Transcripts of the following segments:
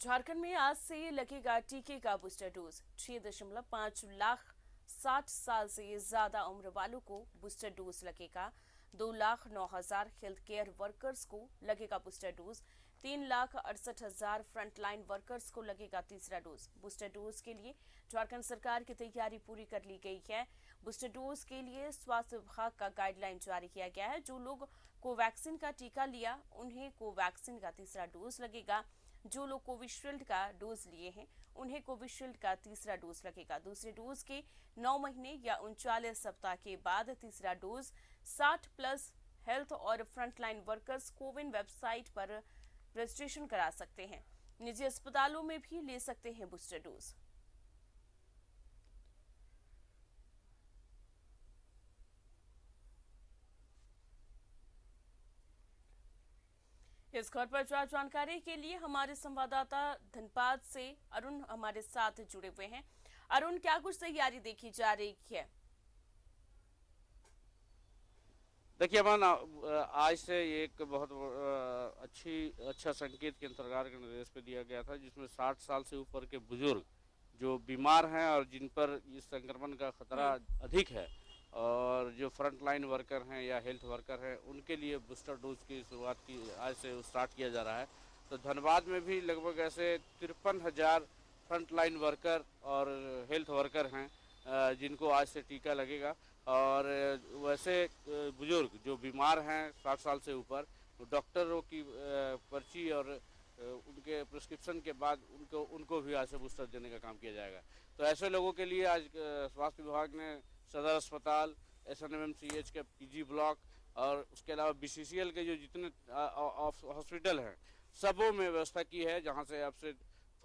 झारखंड में आज से लगेगा टीके का बूस्टर डोज। 6.5 लाख 60 साल से ज्यादा उम्र वालों को बूस्टर डोज लगेगा। 2,09,000 हेल्थ केयर वर्कर्स को लगेगा बूस्टर डोज। 3,68,000 फ्रंटलाइन वर्कर्स को लगेगा तीसरा डोज। बूस्टर डोज के लिए झारखंड सरकार की तैयारी पूरी कर ली गई है। बूस्टर डोज के लिए स्वास्थ्य विभाग का गाइडलाइन जारी किया गया है। जो लोग कोवैक्सीन का टीका लिया उन्हें कोवैक्सीन का तीसरा डोज लगेगा। जो लोग कोविशील्ड का डोज लिए हैं उन्हें कोविशील्ड का तीसरा डोज लगेगा। दूसरे डोज के 9 महीने या 39 सप्ताह के बाद तीसरा डोज 60+ हेल्थ और फ्रंटलाइन वर्कर्स कोविन वेबसाइट पर रजिस्ट्रेशन करा सकते हैं। निजी अस्पतालों में भी ले सकते हैं बूस्टर डोज। इस खबर पर ज्यादा जानकारी के लिए हमारे संवाददाता धनबाद से अरुण हमारे साथ जुड़े हुए हैं। अरुण, क्या कुछ तैयारी देखी जा रही है? देखिए अमन, आज से एक बहुत अच्छा संकेत केंद्र सरकार के निर्देश पे दिया गया था, जिसमें 60 साल से ऊपर के बुजुर्ग जो बीमार हैं और जिन पर इस संक्रमण का खतरा अधिक है, और जो फ्रंट लाइन वर्कर हैं या हेल्थ वर्कर हैं, उनके लिए बूस्टर डोज की शुरुआत की आज से स्टार्ट किया जा रहा है। तो धनबाद में भी लगभग ऐसे 53,000 फ्रंट लाइन वर्कर और हेल्थ वर्कर हैं जिनको आज से टीका लगेगा। और वैसे बुजुर्ग जो बीमार हैं 60 साल से ऊपर, डॉक्टरों की पर्ची और उनके प्रिस्क्रिप्शन के बाद उनको भी आज से बूस्टर देने का काम किया जाएगा। तो ऐसे लोगों के लिए आज स्वास्थ्य विभाग ने सदर अस्पताल, SNMMCH के PG ब्लॉक और उसके अलावा BCCL के जो जितने हॉस्पिटल हैं, सबों में व्यवस्था की है, जहां से आपसे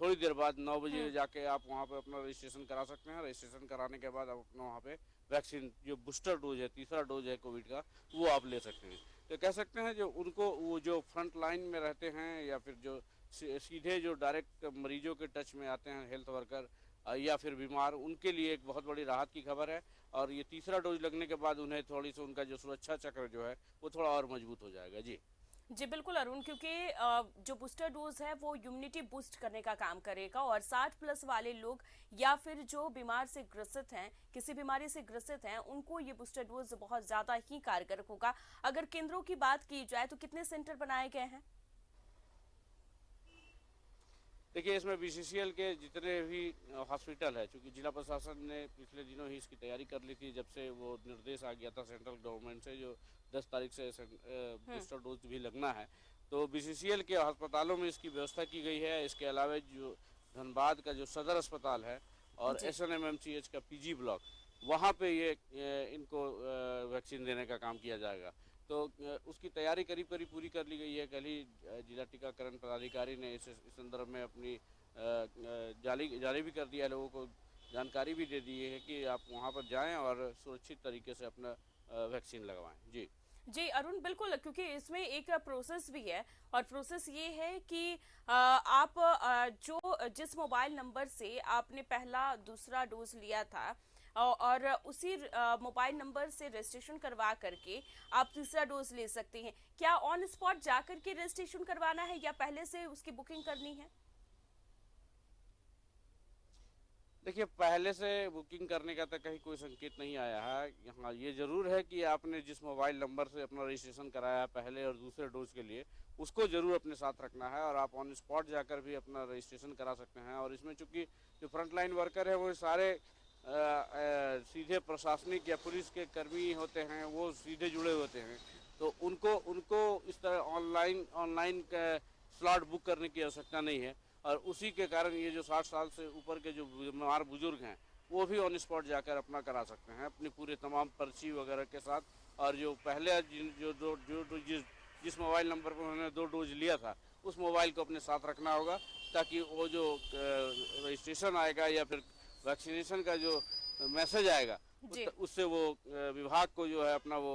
थोड़ी देर बाद 9 बजे जाके आप वहाँ पे अपना रजिस्ट्रेशन करा सकते हैं। रजिस्ट्रेशन कराने के बाद आप अपना वहाँ पे वैक्सीन जो बूस्टर डोज है, तीसरा डोज है कोविड का, वो आप ले सकते हैं। तो कह सकते हैं जो उनको वो जो फ्रंट लाइन में रहते हैं या फिर जो सीधे जो डायरेक्ट मरीजों के टच में आते हैं, हेल्थ वर्कर या फिर बीमार, उनके लिए एक बहुत बड़ी राहत की खबर है। और ये तीसरा डोज लगने के बाद उन्हें थोड़ी सी उनका जो सुरक्षा चक्र जो है वो थोड़ा और मजबूत हो जाएगा। जी जी बिल्कुल अरुण, क्योंकि जो बूस्टर डोज है वो इम्यूनिटी बूस्ट करने का काम करेगा और 60+ वाले लोग या फिर जो बीमार से ग्रसित हैं, किसी बीमारी से ग्रसित हैं, उनको ये बूस्टर डोज बहुत ज्यादा ही कारगर होगा। अगर केंद्रों की बात की जाए तो कितने सेंटर बनाए गए हैं? देखिए, इसमें BCCL के जितने भी हॉस्पिटल है, चूँकि जिला प्रशासन ने पिछले दिनों ही इसकी तैयारी कर ली थी, जब से वो निर्देश आ गया था सेंट्रल गवर्नमेंट से, जो 10 तारीख से बूस्टर डोज भी लगना है। तो BCCL के अस्पतालों में इसकी व्यवस्था की गई है। इसके अलावा जो धनबाद का जो सदर अस्पताल है और जी SNMMCH का PG ब्लॉक, वहाँ पे इनको वैक्सीन देने का काम किया जाएगा। तो उसकी तैयारी करीब करीब पूरी कर ली गई है। कल ही जिला टीकाकरण पदाधिकारी ने इस संदर्भ में अपनी जारी भी कर दिया है, लोगों को जानकारी भी दे दी है कि आप वहाँ पर जाएं और सुरक्षित तरीके से अपना वैक्सीन लगवाएं। जी जी अरुण, बिल्कुल, क्योंकि इसमें एक प्रोसेस भी है और प्रोसेस ये है कि आप जो जिस मोबाइल नंबर से आपने पहला दूसरा डोज लिया था और उसी मोबाइल नंबर से रजिस्ट्रेशन करवा करके आप तीसरा डोज ले सकते हैं। क्या ऑन स्पॉट जाकर के रजिस्ट्रेशन करवाना है या पहले से उसकी बुकिंग करनी है? देखिए, पहले से बुकिंग करने का तो कहीं कोई संकेत नहीं आया है। यहाँ ये ज़रूर है कि आपने जिस मोबाइल नंबर से अपना रजिस्ट्रेशन कराया है पहले और दूसरे डोज के लिए, उसको ज़रूर अपने साथ रखना है और आप ऑन स्पॉट जाकर भी अपना रजिस्ट्रेशन करा सकते हैं। और इसमें चूंकि जो फ्रंट लाइन वर्कर है वो सारे सीधे प्रशासनिक या पुलिस के कर्मी होते हैं, वो सीधे जुड़े होते हैं, तो उनको उनको इस तरह ऑनलाइन स्लॉट बुक करने की आवश्यकता नहीं है। और उसी के कारण ये जो 60 साल से ऊपर के जो बीमार बुजुर्ग हैं, वो भी ऑन स्पॉट जाकर अपना करा सकते हैं अपनी पूरे तमाम पर्ची वगैरह के साथ। और जो पहले जिस मोबाइल नंबर पर उन्होंने 2 डोज लिया था, उस मोबाइल को अपने साथ रखना होगा, ताकि वो जो रजिस्ट्रेशन आएगा या फिर वैक्सीनेशन का जो मैसेज आएगा, जी उससे वो विभाग को जो है अपना वो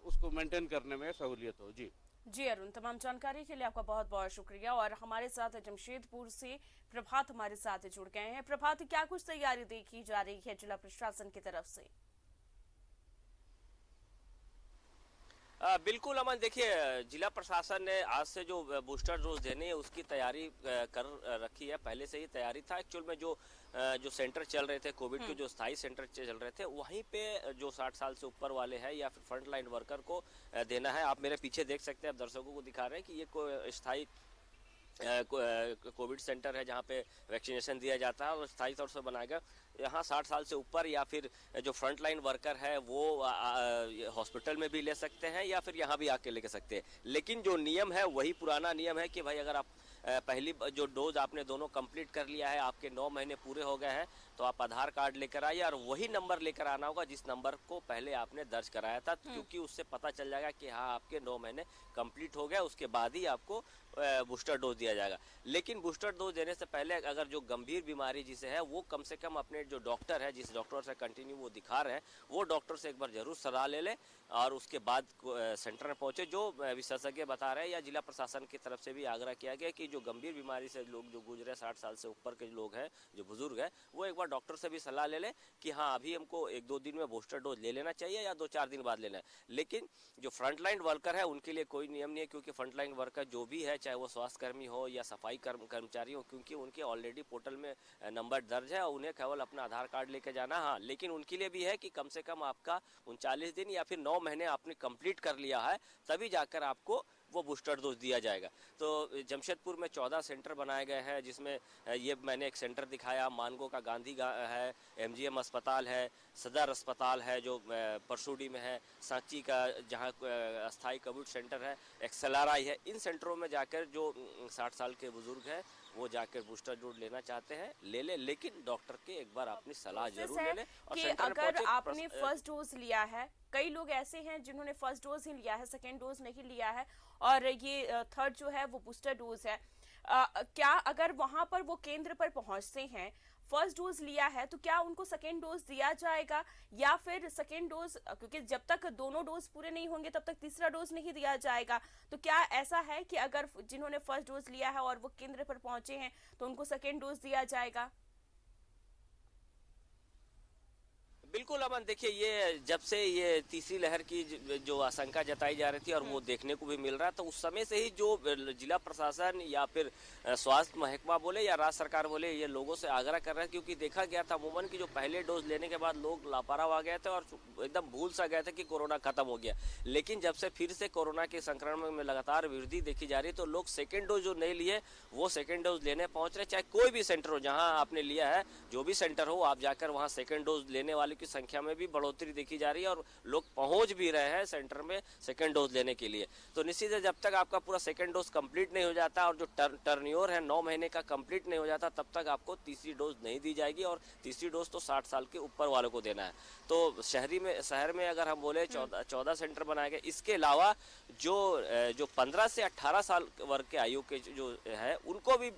उसको मेंटेन करने में सहूलियत हो। जी जी अरुण, तमाम जानकारी के लिए आपका बहुत बहुत शुक्रिया। और हमारे साथ जमशेदपुर से प्रभात हमारे साथ जुड़ गए हैं। प्रभात, क्या कुछ तैयारी देखी जा रही है जिला प्रशासन की तरफ से? बिल्कुल अमन, देखिए जिला प्रशासन ने आज से जो बूस्टर डोज देने है उसकी तैयारी कर रखी है। पहले से ही तैयारी था। एक्चुअल में जो सेंटर चल रहे थे कोविड के, जो स्थायी सेंटर चल रहे थे, वहीं पे जो 60 साल से ऊपर वाले हैं या फिर फ्रंट लाइन वर्कर को देना है। आप मेरे पीछे देख सकते हैं, आप दर्शकों को दिखा रहे हैं कि ये स्थायी कोविड सेंटर है जहाँ पे वैक्सीनेशन दिया जाता है और स्थायी तौर से बनाया गया। यहाँ 60 साल से ऊपर या फिर जो फ्रंट लाइन वर्कर है वो हॉस्पिटल में भी ले सकते हैं या फिर यहाँ भी आके लेके सकते हैं। लेकिन जो नियम है वही पुराना नियम है कि भाई अगर आप पहली जो डोज आपने दोनों कंप्लीट कर लिया है, आपके 9 महीने पूरे हो गए हैं, तो आप आधार कार्ड लेकर आइए और वही नंबर लेकर आना होगा जिस नंबर को पहले आपने दर्ज कराया था, क्योंकि उससे पता चल जाएगा कि हाँ आपके 9 महीने कंप्लीट हो गए। उसके बाद ही आपको बूस्टर डोज दिया जाएगा। लेकिन बूस्टर डोज देने से पहले अगर जो गंभीर बीमारी जिसे है वो कम से कम अपने जो डॉक्टर है, जिस डॉक्टर से कंटिन्यू वो दिखा रहे हैं, वो डॉक्टर से एक बार जरूर सलाह ले ले और उसके बाद सेंटर में पहुंचे। जो विशेषज्ञ बता रहे हैं या जिला प्रशासन की तरफ से भी आग्रह किया गया कि जो गंभीर बीमारी से लोग जो गुजरे, 60 साल से ऊपर के लोग हैं, जो बुजुर्ग हैं, वो एक बार डॉक्टर से भी सलाह ले ले कि हाँ अभी हमको 1-2 दिन में बूस्टर डोज ले लेना चाहिए या 2-4 दिन बाद लेना है। लेकिन जो फ्रंटलाइन वर्कर है उनके लिए कोई नियम नहीं है, क्योंकि फ्रंटलाइन वर्कर जो भी है, चाहे वो स्वास्थ्य कर्मी हो या सफाई कर्मचारी हो, क्योंकि उनके ऑलरेडी पोर्टल में नंबर दर्ज है और उन्हें केवल अपना आधार कार्ड लेके जाना। हाँ, लेकिन उनके लिए भी है कि कम से कम आपका 39 दिन या फिर 9 महीने आपने कंप्लीट कर लिया है, तभी जाकर आपको वो बूस्टर डोज दिया जाएगा। तो जमशेदपुर में 14 सेंटर बनाए गए हैं, जिसमें ये मैंने एक सेंटर दिखाया, मानगो का गांधी है, एमजीएम अस्पताल है, सदर अस्पताल है जो परसूडी में है, सांची का जहां अस्थाई कोविड सेंटर है, एक्सएलआरआई है। इन सेंटरों में जाकर जो 60 साल के बुजुर्ग हैं वो जाकर बूस्टर डोज लेना चाहते हैं ले ले, लेकिन डॉक्टर के एक बार अपनी सलाह जरूर ले ले। और कि अगर आपने फर्स्ट डोज लिया है, कई लोग ऐसे हैं जिन्होंने फर्स्ट डोज ही लिया है, सेकेंड डोज नहीं लिया है और ये थर्ड जो है वो बूस्टर डोज है, क्या अगर वहां पर वो केंद्र पर पहुंचते हैं, फर्स्ट डोज लिया है, तो क्या उनको सेकेंड डोज दिया जाएगा या फिर सेकेंड डोज, क्योंकि जब तक दोनों डोज पूरे नहीं होंगे तब तक तीसरा डोज नहीं दिया जाएगा, तो क्या ऐसा है कि अगर जिन्होंने फर्स्ट डोज लिया है और वो केंद्र पर पहुंचे हैं तो उनको सेकेंड डोज दिया जाएगा? बिल्कुल अमन, देखिए ये जब से ये तीसरी लहर की जो आशंका जताई जा रही थी और वो देखने को भी मिल रहा, तो उस समय से ही जो जिला प्रशासन या फिर स्वास्थ्य महकमा बोले या राज्य सरकार बोले, ये लोगों से आग्रह कर रहे हैं, क्योंकि देखा गया था अमूमन की जो पहले डोज लेने के बाद लोग लापरवाह हो गए थे और एकदम भूल सा गए थे कि कोरोना खत्म हो गया। लेकिन जब से फिर से कोरोना के संक्रमण में लगातार वृद्धि देखी जा रही है, तो लोग सेकेंड डोज जो नहीं लिए वो सेकेंड डोज लेने पहुंच रहे। चाहे कोई भी सेंटर हो जहाँ आपने लिया है, जो भी सेंटर हो, आप जाकर वहाँ सेकेंड डोज लेने वाले की संख्या में भी बढ़ोतरी देखी जा रही है और लोग पहुंच भी रहे हैं सेंटर में सेकंड डोज लेने के लिए। तो निश्चित है, जब तक आपका पूरा सेकंड डोज कंप्लीट नहीं हो जाता और जो टर्नओवर है 9 महीने का कंप्लीट नहीं हो जाता, तब तक आपको तीसरी डोज नहीं दी जाएगी। और तीसरी डोज तो 60 साल के ऊपर वालों को देना है। तो शहर में अगर हम बोले 14 सेंटर बनाए गए। इसके अलावा जो 15 से 18 साल वर्ग के आयु के जो है उनको भी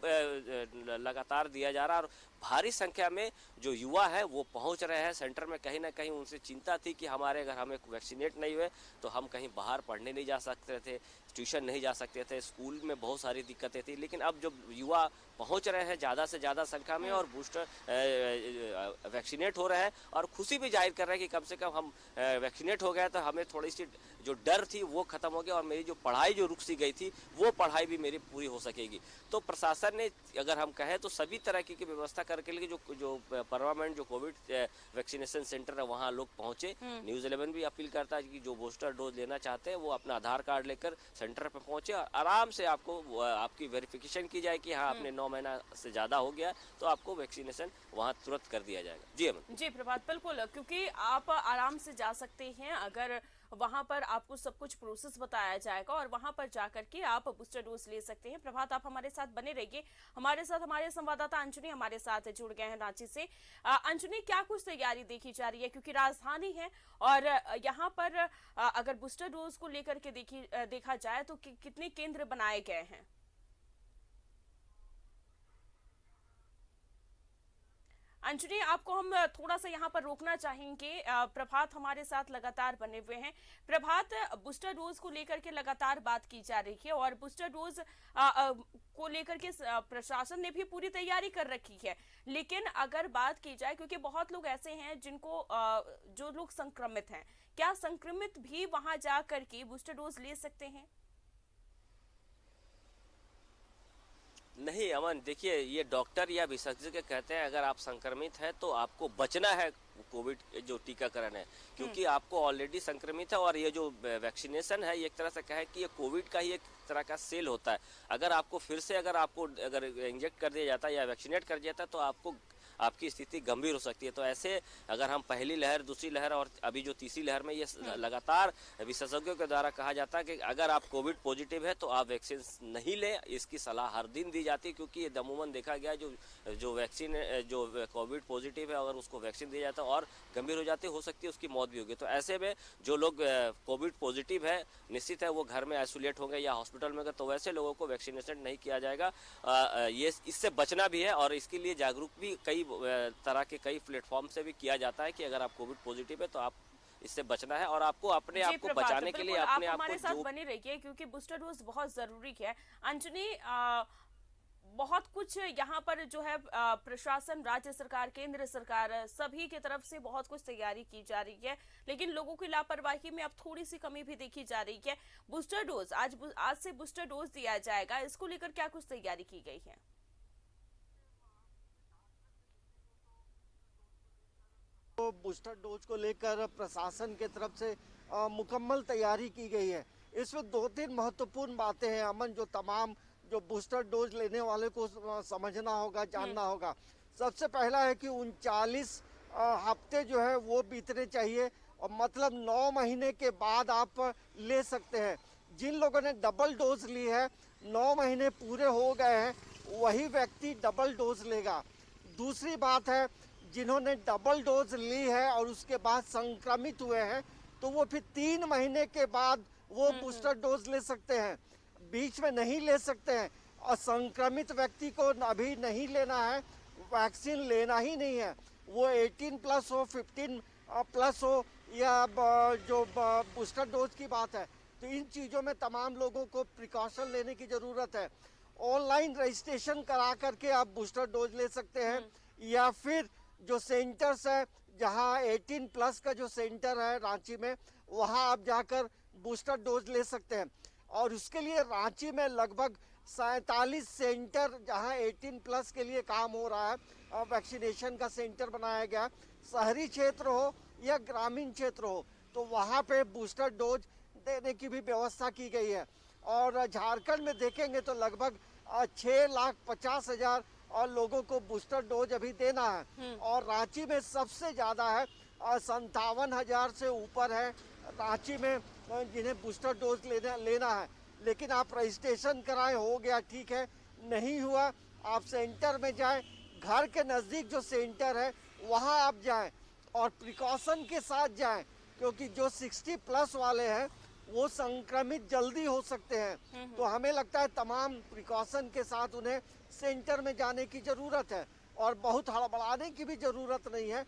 लगातार दिया जा रहा है और भारी संख्या में जो युवा है वो पहुंच रहे हैं सेंटर में। कहीं ना कहीं उनसे चिंता थी कि हमारे अगर हमें वैक्सीनेट नहीं हुए तो हम कहीं बाहर पढ़ने नहीं जा सकते थे, ट्यूशन नहीं जा सकते थे, स्कूल में बहुत सारी दिक्कतें थी। लेकिन अब जो युवा पहुंच रहे हैं ज़्यादा से ज़्यादा संख्या में और बूस्टर वैक्सीनेट हो रहे हैं और खुशी भी जाहिर कर रहे हैं कि कम से कम हम वैक्सीनेट हो गए तो हमें थोड़ी सी जो डर थी वो खत्म हो गया और मेरी जो पढ़ाई जो रुक सी गई थी वो पढ़ाई भी मेरी पूरी हो सकेगी। तो प्रशासन ने अगर हम कहें तो सभी तरह की व्यवस्था करके लिए जो परमानेंट जो कोविड वैक्सीनेशन सेंटर है वहाँ लोग पहुंचे। न्यूज़ 11 भी अपील करता है कि जो बूस्टर डोज लेना चाहते हैं वो अपना आधार कार्ड लेकर सेंटर पर पहुंचे और आराम से आपको आपकी वेरिफिकेशन की जाए कि हाँ आपने 9 महीना से ज़्यादा हो गया तो आपको वैक्सीनेशन वहाँ तुरंत कर दिया जाएगा। जी अमन। जी प्रभात, बिल्कुल, क्योंकि आप आराम से जा सकते हैं अगर वहां पर आपको सब कुछ प्रोसेस बताया जाएगा और वहां पर जाकर के आप बूस्टर डोज ले सकते हैं। प्रभात, आप हमारे साथ बने रहिए। हमारे साथ हमारे संवाददाता अंजनी हमारे साथ जुड़ गए हैं रांची से। अंजनी, क्या कुछ तैयारी देखी जा रही है, क्योंकि राजधानी है और यहाँ पर अगर बूस्टर डोज को लेकर के देखा जाए तो कितने केंद्र बनाए गए हैं? अंजनी, आपको हम थोड़ा सा यहाँ पर रोकना चाहेंगे। प्रभात हमारे साथ लगातार बने हुए हैं। प्रभात, बूस्टर डोज को लेकर के लगातार बात की जा रही है और बूस्टर डोज को लेकर के प्रशासन ने भी पूरी तैयारी कर रखी है, लेकिन अगर बात की जाए, क्योंकि बहुत लोग ऐसे हैं जिनको जो लोग संक्रमित हैं, क्या संक्रमित भी वहां जा करके बूस्टर डोज ले सकते हैं? नहीं अमन, देखिए ये डॉक्टर या विशेषज्ञ कहते हैं अगर आप संक्रमित हैं तो आपको बचना है कोविड जो टीकाकरण है, क्योंकि आपको ऑलरेडी संक्रमित है और ये जो वैक्सीनेशन है ये एक तरह से कहे कि ये कोविड का ही एक तरह का सेल होता है। अगर आपको फिर से अगर इंजेक्ट कर दिया जाता है या वैक्सीनेट कर दिया जाता है तो आपको आपकी स्थिति गंभीर हो सकती है। तो ऐसे अगर हम पहली लहर, दूसरी लहर और अभी जो तीसरी लहर में ये लगातार विशेषज्ञों के द्वारा कहा जाता है कि अगर आप कोविड पॉजिटिव है तो आप वैक्सीन नहीं लें, इसकी सलाह हर दिन दी जाती है, क्योंकि ये अमूमन देखा गया जो वैक्सीन जो कोविड पॉजिटिव है अगर उसको वैक्सीन दिया जाता है और गंभीर हो जाती हो सकती है उसकी मौत भी होगी। तो ऐसे में जो लोग कोविड पॉजिटिव है निश्चित है वो घर में आइसोलेट होंगे या हॉस्पिटल में होंगे, तो वैसे लोगों को वैक्सीनेशन नहीं किया जाएगा। ये इससे बचना भी है और इसके लिए जागरूक भी कई तरह के कई प्लेटफॉर्म से भी किया जाता है कि अगर आप कोविड पॉजिटिव है तो आप इससे बचना है और आपको अपने आप को बचाने के लिए अपने आप को हमारे साथ बने रहिए क्योंकि बूस्टर डोज बहुत जरूरी है। अंजनी, बहुत कुछ यहाँ पर जो है प्रशासन, राज्य सरकार, केंद्र सरकार, सभी की तरफ से बहुत कुछ तैयारी की जा रही है, लेकिन लोगों की लापरवाही में अब थोड़ी सी कमी भी देखी जा रही है। बूस्टर डोज आज से बूस्टर डोज दिया जाएगा, इसको लेकर क्या कुछ तैयारी की गई है? तो बूस्टर डोज को लेकर प्रशासन के तरफ से मुकम्मल तैयारी की गई है। इसमें 2-3 महत्वपूर्ण बातें हैं अमन, जो तमाम जो बूस्टर डोज लेने वाले को समझना होगा, जानना होगा। सबसे पहला है कि 39 हफ्ते जो है वो बीतने चाहिए और मतलब 9 महीने के बाद आप ले सकते हैं। जिन लोगों ने डबल डोज ली है, 9 महीने पूरे हो गए हैं, वही व्यक्ति डबल डोज लेगा। दूसरी बात है, जिन्होंने डबल डोज ली है और उसके बाद संक्रमित हुए हैं तो वो फिर 3 महीने के बाद वो बूस्टर डोज ले सकते हैं, बीच में नहीं ले सकते हैं। और संक्रमित व्यक्ति को अभी नहीं लेना है, वैक्सीन लेना ही नहीं है, वो 18 प्लस हो, 15 प्लस हो या जो बूस्टर डोज की बात है। तो इन चीज़ों में तमाम लोगों को प्रिकॉशन लेने की ज़रूरत है। ऑनलाइन रजिस्ट्रेशन करा करके आप बूस्टर डोज ले सकते हैं या फिर जो सेंटर्स है, जहां 18 प्लस का जो सेंटर है रांची में, वहां आप जाकर बूस्टर डोज ले सकते हैं। और उसके लिए रांची में लगभग 47 सेंटर जहां 18 प्लस के लिए काम हो रहा है, वैक्सीनेशन का सेंटर बनाया गया। शहरी क्षेत्र हो या ग्रामीण क्षेत्र हो तो वहां पे बूस्टर डोज देने की भी व्यवस्था की गई है। और झारखंड में देखेंगे तो लगभग 6,50,000 और लोगों को बूस्टर डोज अभी देना है और रांची में सबसे ज़्यादा है, 57,000 से ऊपर है रांची में जिन्हें बूस्टर डोज लेना है। लेकिन आप रजिस्ट्रेशन कराएं, हो गया ठीक है, नहीं हुआ आप सेंटर में जाएं, घर के नज़दीक जो सेंटर है वहां आप जाएं और प्रिकॉशन के साथ जाएं, क्योंकि जो 60 प्लस वाले हैं वो संक्रमित जल्दी हो सकते हैं। तो हमें लगता है तमाम प्रिकॉशन के साथ उन्हें सेंटर में जाने की ज़रूरत है और बहुत हड़बड़ाने की भी ज़रूरत नहीं है।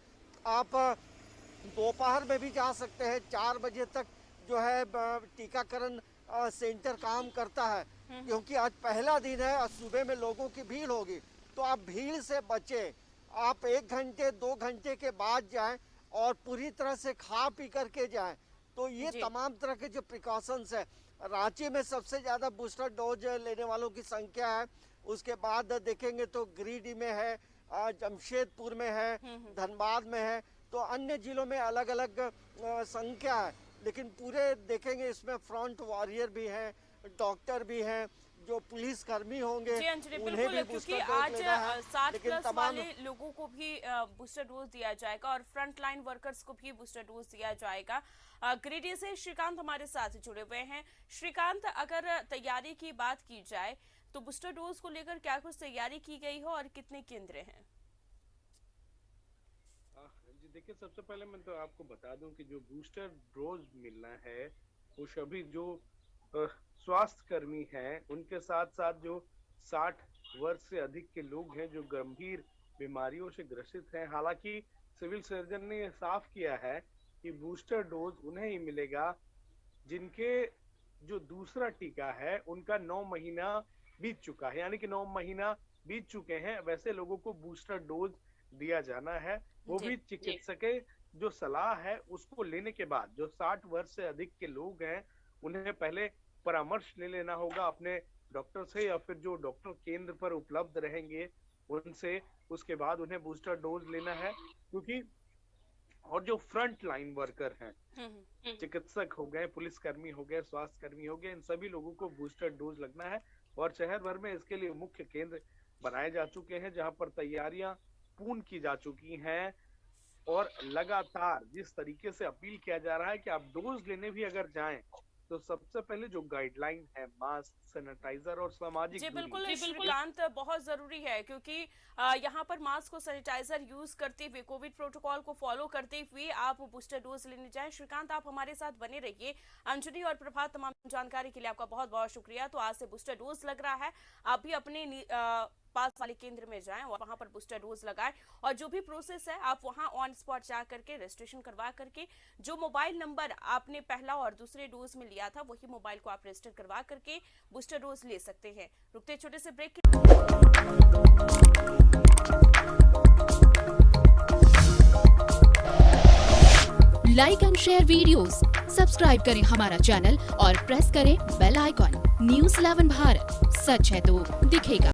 आप दोपहर में भी जा सकते हैं, 4 बजे तक जो है टीकाकरण सेंटर काम करता है, क्योंकि आज पहला दिन है और सुबह में लोगों की भीड़ होगी, तो आप भीड़ से बचें। आप 1 घंटे 2 घंटे के बाद जाएं और पूरी तरह से खा पी करके जाएं। तो ये तमाम तरह के जो प्रिकॉशंस है, रांची में सबसे ज़्यादा बूस्टर डोज लेने वालों की संख्या है। उसके बाद देखेंगे तो गिरिडीह में है, जमशेदपुर में है, धनबाद में है, तो अन्य जिलों में अलग अलग संख्या है। लेकिन पूरे देखेंगे इसमें फ्रंट वॉरियर भी हैं, डॉक्टर भी हैं, जो पुलिस कर्मी होंगे उन्हें भी बूस्टर डोज लेना है। 60 प्लस वाले लोगों को भी बूस्टर डोज दिया जाएगा और फ्रंट लाइन वर्कर्स को भी बूस्टर डोज दिया जाएगा। गिरिडीह से श्रीकांत हमारे साथ जुड़े हुए हैं। श्रीकांत, अगर तैयारी की बात की जाए तो बूस्टर डोज को लेकर क्या कुछ तैयारी की गई हो और कितने केंद्र हैं? जी देखिए, सबसे पहले मैं तो आपको बता दूं कि जो बूस्टर डोज मिलना है वो सभी जो स्वास्थ्य कर्मी हैं, उनके साथ साथ जो 60 वर्ष से अधिक के लोग हैं जो गंभीर बीमारियों से ग्रसित हैं। हालांकि सिविल सर्जन ने साफ किया है कि बूस्टर डोज उन्हें ही मिलेगा जिनके जो दूसरा टीका है उनका 9 महीना बीत चुका है, यानी कि 9 महीना बीत चुके हैं वैसे लोगों को बूस्टर डोज दिया जाना है। वो भी चिकित्सकीय जो सलाह है उसको लेने के बाद जो 60 वर्ष से अधिक के लोग हैं उन्हें पहले परामर्श ले लेना होगा अपने डॉक्टर से या फिर जो डॉक्टर केंद्र पर उपलब्ध रहेंगे उनसे। उसके बाद उन्हें बूस्टर डोज लेना है, क्योंकि और जो फ्रंट लाइन वर्कर हैं, चिकित्सक हो गए, पुलिसकर्मी हो गए, स्वास्थ्य कर्मी हो गए, इन सभी लोगों को बूस्टर डोज लगना है। और शहर भर में इसके लिए मुख्य केंद्र बनाए जा चुके हैं जहां पर तैयारियां पूर्ण की जा चुकी हैं। और लगातार जिस तरीके से अपील किया जा रहा है कि आप डोज लेने भी अगर जाएं तो सबसे पहले जो गाइडलाइन है, मास्क, सैनिटाइजर और सामाजिक जी दूरी, बिल्कुल श्रीकांत, बहुत जरूरी है क्योंकि यहाँ पर मास्क और सैनिटाइजर यूज करते हुए, कोविड प्रोटोकॉल को फॉलो करते हुए आप बूस्टर डोज लेने जाएं। श्रीकांत, आप हमारे साथ बने रहिए। अंजलि और प्रभात, तमाम जानकारी के लिए आपका बहुत बहुत शुक्रिया। तो आज से बूस्टर डोज लग रहा है, आप भी अपने पास वाले केंद्र में जाएं और वहां पर बूस्टर डोज लगाएं। और जो भी प्रोसेस है आप वहां ऑन स्पॉट जा करके रजिस्ट्रेशन करवा करके जो मोबाइल नंबर आपने पहला और दूसरे डोज में लिया था वही मोबाइल को आप रजिस्टर करवा करके बूस्टर डोज ले सकते हैं। रुकते छोटे से break like and share videos, subscribe करें हमारा चैनल और प्रेस करें बेल आइकॉन। News 11 भारत, सच है तो दिखेगा।